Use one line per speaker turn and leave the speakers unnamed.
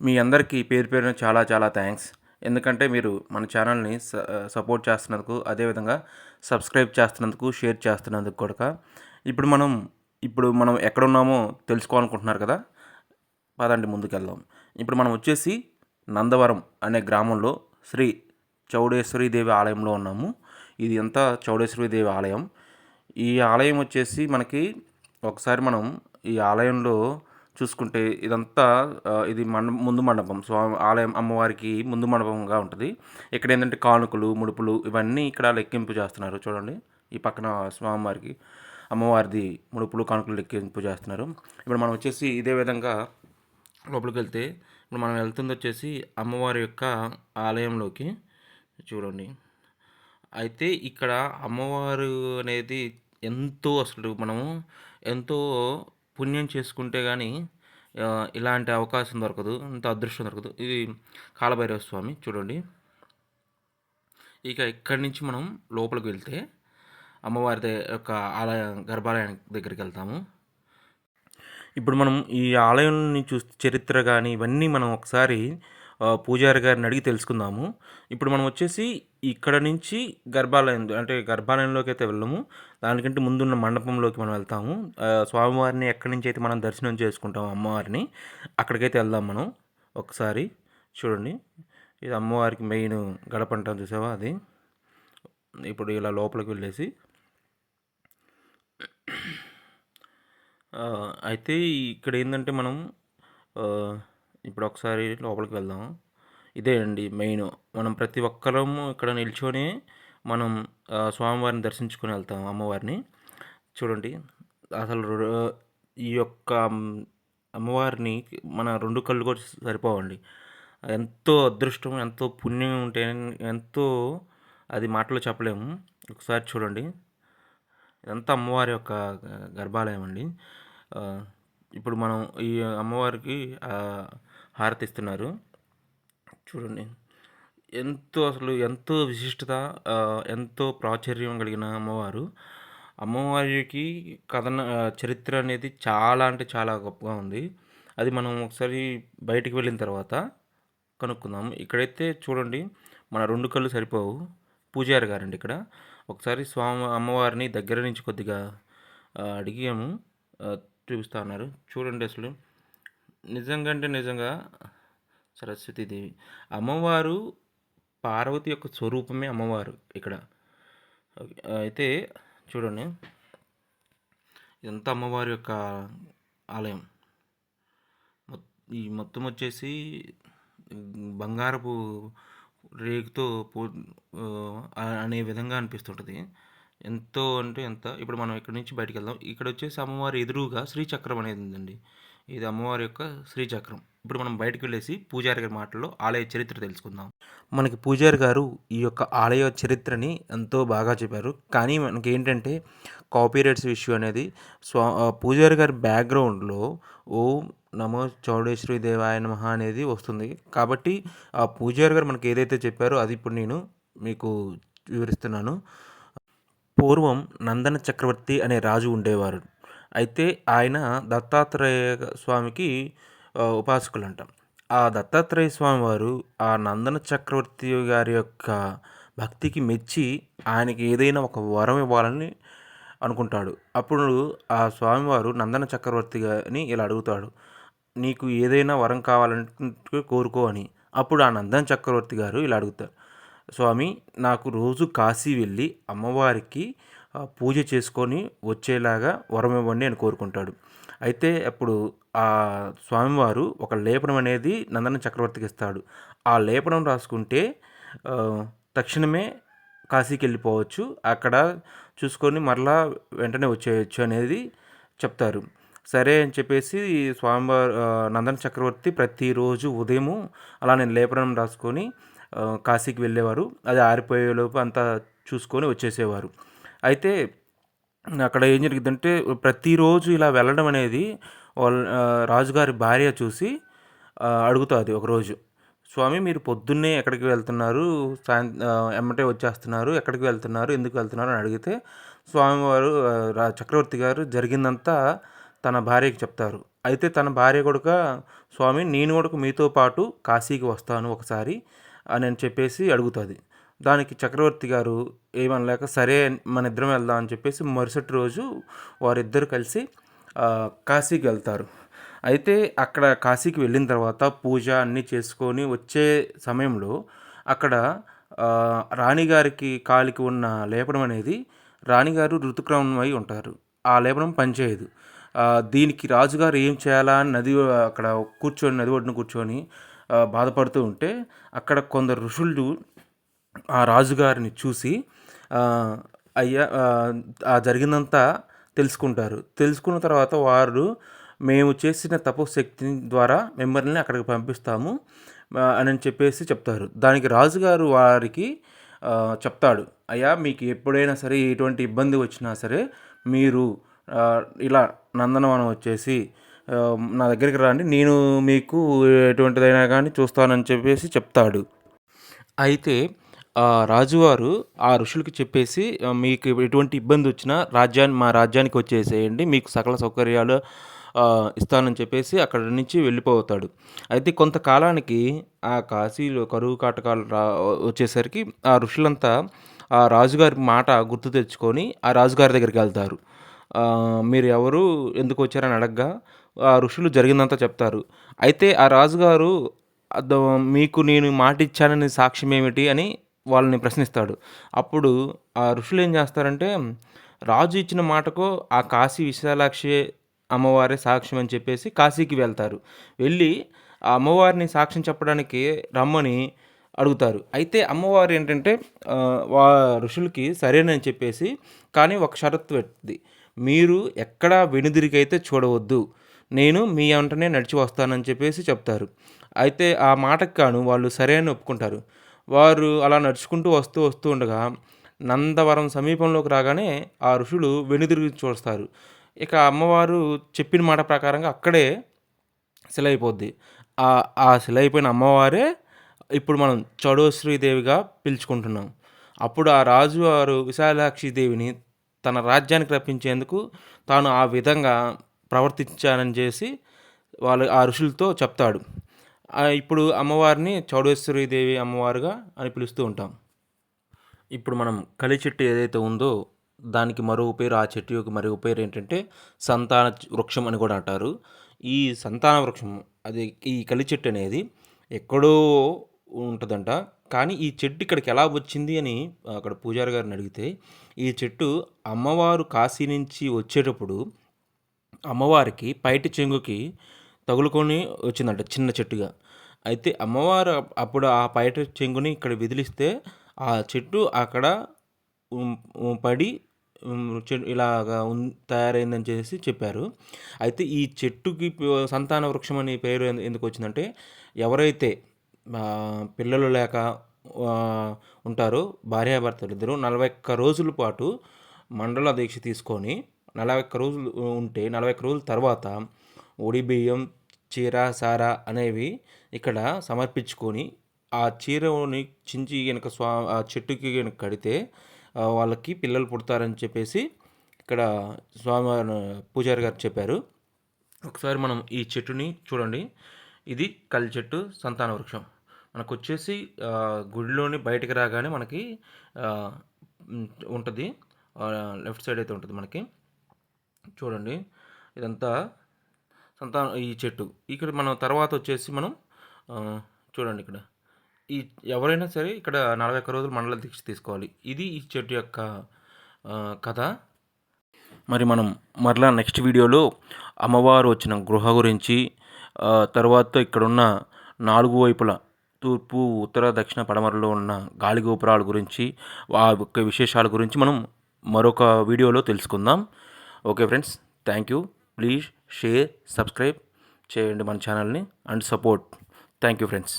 మీ అందరికీ పేరు పేరున చాలా చాలా థ్యాంక్స్. ఎందుకంటే మీరు మన ఛానల్‌ని సపోర్ట్ చేస్తున్నందుకు, అదేవిధంగా సబ్స్క్రైబ్ చేస్తున్నందుకు, షేర్ చేస్తున్నందుకు కూడా. ఇప్పుడు మనం ఎక్కడున్నామో తెలుసుకోవాలనుకుంటున్నారు కదా! పదండి ముందుకెళ్దాం. ఇప్పుడు మనం వచ్చేసి నందవరం అనే గ్రామంలో శ్రీ చౌడేశ్వరీదేవి ఆలయంలో ఉన్నాము. ఇది అంతా చౌడేశ్వరీదేవి ఆలయం. ఈ ఆలయం వచ్చేసి మనకి ఒకసారి మనం ఈ ఆలయంలో చూసుకుంటే ఇదంతా ఇది ముందు మండపం. ఆలయం అమ్మవారికి ముందు మండపంగా ఉంటుంది. ఇక్కడ ఏంటంటే కానుకలు, ముడుపులు ఇవన్నీ ఇక్కడ లెక్కింపు చేస్తున్నారు. చూడండి, ఈ పక్కన స్వామివారికి అమ్మవారిది ముడుపులు, కానుకలు లెక్కింపు చేస్తున్నారు. ఇప్పుడు మనం వచ్చేసి ఇదే విధంగా లోపలికి వెళ్తే ఇప్పుడు మనం వెళ్తుంది వచ్చేసి అమ్మవారి యొక్క ఆలయంలోకి. చూడండి, అయితే ఇక్కడ అమ్మవారు అనేది అసలు మనము ఎంతో పుణ్యం చేసుకుంటే కానీ ఇలాంటి అవకాశం దొరకదు, ఇంత అదృష్టం దొరకదు. ఇది కాలభైరవ స్వామి. చూడండి, ఇక ఇక్కడి నుంచి మనం లోపలికి వెళ్తే అమ్మవారి యొక్క గర్భాలయం దగ్గరికి వెళ్తాము. ఇప్పుడు మనం ఈ ఆలయాన్ని చరిత్ర కానీ ఇవన్నీ మనం ఒకసారి పూజారి గారిని అడిగి తెలుసుకుందాము. ఇప్పుడు మనం వచ్చేసి ఇక్కడ నుంచి గర్భాలయంలోకి అయితే వెళ్ళము. దానికంటే ముందున్న మండపంలోకి మనం వెళ్తాము. స్వామివారిని ఎక్కడి నుంచి అయితే మనం దర్శనం చేసుకుంటాము అమ్మవారిని, అక్కడికైతే వెళ్దాం మనం. ఒకసారి చూడండి, ఇది అమ్మవారికి మెయిన్ గడప అంటాం, చూసావా అది. ఇప్పుడు ఇలా లోపలికి వెళ్ళేసి అయితే ఇక్కడ ఏంటంటే మనం ఇప్పుడు ఒకసారి లోపలికి వెళ్దాం. ఇదే అండి మెయిన్. మనం ప్రతి ఒక్కరము ఇక్కడ నిల్చొని మనం స్వామివారిని దర్శించుకొని వెళ్తాం అమ్మవారిని. చూడండి, అసలు ఈ యొక్క అమ్మవారిని మన 2 కళ్ళు కూడా సరిపోవండి. ఎంతో అదృష్టం, ఎంతో పుణ్యం ఉంటే ఎంతో అది మాటలో చెప్పలేము. ఒకసారి చూడండి, ఇదంతా అమ్మవారి యొక్క గర్భాలయం అండి. ఇప్పుడు మనం ఈ అమ్మవారికి హారతి ఇస్తున్నారు. చూడండి, ఎంతో విశిష్టత, ఎంతో ప్రాచుర్యం కలిగిన అమ్మవారికి చరిత్ర అనేది చాలా అంటే చాలా గొప్పగా ఉంది. అది మనం ఒకసారి బయటికి వెళ్ళిన తర్వాత కనుక్కుందాం. ఇక్కడైతే చూడండి, మన 2 కళ్ళు సరిపోవు. పూజారి గారండి ఇక్కడ. ఒకసారి అమ్మవారిని దగ్గర నుంచి కొద్దిగా అడిగాము, చూపిస్తా అన్నారు. చూడండి, అసలు నిజంగా సరస్వతీదేవి అమ్మవారు, పార్వతి యొక్క స్వరూపమే అమ్మవారు ఇక్కడ. అయితే చూడండి, ఇదంతా అమ్మవారి యొక్క ఆలయం. ఈ మొత్తం వచ్చేసి బంగారపు రేకుతో అనే విధంగా అనిపిస్తుంటుంది. ఎంతో అంటే ఎంత. ఇప్పుడు మనం ఇక్కడ నుంచి బయటికి వెళ్దాం. ఇక్కడ వచ్చేసి అమ్మవారి ఎదురుగా శ్రీచక్రం అనేది ఉందండి. ఇది అమ్మవారి యొక్క శ్రీచక్రం. ఇప్పుడు మనం బయటకు వెళ్ళేసి పూజారి గారి మాటల్లో ఆలయ చరిత్ర తెలుసుకుందాం. మనకి పూజారి గారు ఈ యొక్క ఆలయ చరిత్రని ఎంతో బాగా చెప్పారు. కానీ మనకి ఏంటంటే కాపీరైట్స్ ఇష్యూ అనేది పూజారి గారి బ్యాక్గ్రౌండ్లో ఓం నమో చౌడేశ్వరి దేవాయ నమః అనేది వస్తుంది. కాబట్టి ఆ పూజారి గారు మనకి ఏదైతే చెప్పారో అది ఇప్పుడు నేను మీకు వివరిస్తున్నాను. పూర్వం నందన చక్రవర్తి అనే రాజు ఉండేవారు. అయితే ఆయన దత్తాత్రేయ స్వామికి ఉపాసకులంట. ఆ దత్తాత్రేయ స్వామి వారు ఆ నందన చక్రవర్తి గారి యొక్క భక్తికి మెచ్చి ఆయనకి ఏదైనా ఒక వరం ఇవ్వాలని అనుకుంటాడు. అప్పుడు ఆ స్వామివారు నందన చక్రవర్తి గారిని ఇలా అడుగుతాడు, నీకు ఏదైనా వరం కావాలంటే కోరుకో అని. అప్పుడు ఆ నందన చక్రవర్తి గారు ఇలా అడుగుతారు, స్వామి, నాకు రోజు కాశీ వెళ్ళి అమ్మవారికి పూజ చేసుకొని వచ్చేలాగా వరం ఇవ్వండి అని కోరుకుంటాడు. అయితే అప్పుడు ఆ స్వామివారు ఒక లేపనం అనేది నందన చక్రవర్తికి ఇస్తాడు. ఆ లేపనం రాసుకుంటే తక్షణమే కాశీకి వెళ్ళిపోవచ్చు, అక్కడ చూసుకొని మరలా వెంటనే వచ్చేయచ్చు అనేది చెప్తారు. సరే అని చెప్పేసి స్వామివారు నందన చక్రవర్తి ప్రతిరోజు ఉదయము అలా నేను లేపనం రాసుకొని కాశీకి వెళ్ళేవారు. అది ఆరిపోయేలోపు అంతా చూసుకొని వచ్చేసేవారు. అయితే అక్కడ ఏం జరిగిందంటే ప్రతిరోజు ఇలా వెళ్ళడం అనేది వాళ్ళ రాజుగారి భార్య చూసి అడుగుతుంది ఒకరోజు, స్వామి, మీరు పొద్దున్నే ఎక్కడికి వెళ్తున్నారు, ఎమ్మటే వచ్చేస్తున్నారు, ఎక్కడికి వెళ్తున్నారు, ఎందుకు వెళ్తున్నారు అని అడిగితే స్వామివారు చక్రవర్తి గారు జరిగిందంతా తన భార్యకి చెప్తారు. అయితే తన భార్య కూడా స్వామి నేను కూడా మీతో పాటు కాశీకి వస్తాను ఒకసారి అని చెప్పేసి అడుగుతుంది. దానికి చక్రవర్తి గారు ఏమనలేక సరే మన ఇద్దరం వెళ్దాం అని చెప్పేసి మరుసటి రోజు వారిద్దరు కలిసి కాశీకి వెళ్తారు. అయితే అక్కడ కాశీకి వెళ్ళిన తర్వాత పూజ అన్నీ చేసుకొని వచ్చే సమయంలో అక్కడ రాణిగారికి కాలికి ఉన్న లేపనం అనేది రాణిగారు ఋతుక్రమమై ఉంటారు. ఆ లేపనం పనిచేయదు. దీనికి రాజుగారు ఏం చేయాలా అని అక్కడ కూర్చొని నది ఒడ్డున కూర్చొని బాధపడుతూ ఉంటే అక్కడ కొందరు ఋషులు ఆ రాజుగారిని చూసి అయ్యా జరిగిందంతా తెలుసుకుంటారు. తెలుసుకున్న తర్వాత వారు మేము చేసిన తపోశక్తి ద్వారా మిమ్మల్ని అక్కడికి పంపిస్తాము అని చెప్పేసి చెప్తారు. దానికి రాజుగారు వారికి చెప్తాడు, అయ్యా మీకు ఎప్పుడైనా సరే ఎటువంటి ఇబ్బంది వచ్చినా సరే మీరు ఇలా నందనవనం వచ్చేసి నా దగ్గరికి రండి, నేను మీకు ఎటువంటిదైనా కానీ చూస్తానని చెప్పేసి చెప్తాడు. అయితే రాజువారు ఆ ఋషులకి చెప్పేసి మీకు ఎటువంటి ఇబ్బంది వచ్చినా మా రాజ్యానికి వచ్చేసేయండి, మీకు సకల సౌకర్యాలు ఇస్తానని చెప్పేసి అక్కడి నుంచి వెళ్ళిపోతాడు. అయితే కొంతకాలానికి ఆ కాశీలో కరువు కాటకాలు వచ్చేసరికి ఆ ఋషులంతా ఆ రాజుగారి మాట గుర్తు తెచ్చుకొని ఆ రాజుగారి దగ్గరికి వెళ్తారు. మీరు ఎవరు, ఎందుకు వచ్చారని అడగగా ఆ ఋషులు జరిగిందంతా చెప్తారు. అయితే ఆ రాజుగారు మీకు నేను మాట ఇచ్చానని సాక్ష్యం ఏమిటి అని వాళ్ళని ప్రశ్నిస్తాడు. అప్పుడు ఆ ఋషులు ఏం చేస్తారంటే రాజు ఇచ్చిన మాటకు ఆ కాశీ విశాలాక్షి అమ్మవారే సాక్ష్యం అని చెప్పేసి కాశీకి వెళ్తారు. వెళ్ళి ఆ అమ్మవారిని సాక్ష్యం చెప్పడానికి రమ్మని అడుగుతారు. అయితే అమ్మవారు ఏంటంటే ఋషులకి సరేనని చెప్పేసి కానీ ఒక షరతు పెట్టింది, మీరు ఎక్కడా వెనుదిరిగైతే చూడవద్దు, నేను మీ వెంటనే నడిచి వస్తానని చెప్పేసి చెప్తారు. అయితే ఆ మాటకు కాను వాళ్ళు సరే అని ఒప్పుకుంటారు. వారు అలా నడుచుకుంటూ వస్తూ ఉండగా నందవరం సమీపంలోకి రాగానే ఆ ఋషులు వెనుదిరిగి చూస్తారు. ఇక అమ్మవారు చెప్పిన మాట ప్రకారంగా అక్కడే శిల అయిపోద్ది. ఆ శిల అయిపోయిన అమ్మవారే ఇప్పుడు మనం చౌడేశ్వరీదేవిగా పిలుచుకుంటున్నాం. అప్పుడు ఆ రాజువారు విశాలాక్షిదేవిని తన రాజ్యానికి రప్పించేందుకు తాను ఆ విధంగా ప్రవర్తించానని చేసి వాళ్ళు ఆ ఋషులతో చెప్తాడు. ఇప్పుడు అమ్మవారిని చౌడేశ్వరీదేవి అమ్మవారుగా అని పిలుస్తూ ఉంటాం. ఇప్పుడు మనం కలి చెట్టు ఏదైతే ఉందో దానికి మరో పేరు, ఆ చెట్టు యొక్క మరో పేరు ఏంటంటే సంతాన వృక్షం అని కూడా అంటారు. ఈ సంతాన వృక్షం అది ఈ కలి చెట్టు అనేది ఎక్కడో ఉంటుందంట. కానీ ఈ చెట్టు ఇక్కడికి ఎలా వచ్చింది అని అక్కడ పూజారి గారిని అడిగితే ఈ చెట్టు అమ్మవారు కాశీ నుంచి వచ్చేటప్పుడు అమ్మవారికి పైటి చెంగుకి తగులుకొని వచ్చిందంట చిన్న చెట్టుగా. అయితే అమ్మవారు అప్పుడు ఆ పైట చెంగుని ఇక్కడ విదిలిస్తే ఆ చెట్టు అక్కడ పడి ఇలాగా తయారైందని చేసి చెప్పారు. అయితే ఈ చెట్టుకి సంతాన వృక్షం అనే పేరు ఎందుకు వచ్చిందంటే ఎవరైతే పిల్లలు లేక ఉంటారో భార్యాభర్తలు ఇద్దరు 41 రోజుల పాటు మండల దీక్ష తీసుకొని 41 రోజులు ఉంటే 41 రోజుల తర్వాత ఒడి బియ్యం, చీర, సార అనేవి ఇక్కడ సమర్పించుకొని ఆ చీరని చించి కనుక ఆ చెట్టుకి కనుక కడితే వాళ్ళకి పిల్లలు పుడతారని చెప్పేసి ఇక్కడ స్వామివారి పూజారి గారు చెప్పారు. ఒకసారి మనం ఈ చెట్టుని చూడండి. ఇది కలి చెట్టు సంతాన వృక్షం. మనకు వచ్చేసి గుడిలోని బయటకు రాగానే మనకి ఉంటుంది, లెఫ్ట్ సైడ్ అయితే ఉంటుంది మనకి. చూడండి ఇదంతా ఈ చెట్టు. ఇక్కడ మనం తర్వాత వచ్చేసి మనం చూడండి ఇక్కడ ఎవరైనా సరే ఇక్కడ 41 రోజులు మండల దీక్ష తీసుకోవాలి. ఇది ఈ చెట్టు యొక్క కథ. మరి మనం మరలా నెక్స్ట్ వీడియోలో అమ్మవారు వచ్చిన గృహ గురించి, తర్వాత ఇక్కడున్న 4 వైపుల తూర్పు, ఉత్తర, దక్షిణ, పడమరలో ఉన్న గాలి గోపురాల గురించి, ఆ యొక్క విశేషాల గురించి మనం మరొక వీడియోలో తెలుసుకుందాం. Okay friends, thank you. Please share, subscribe చేయండి మన ఛానల్ని and support. Thank you friends.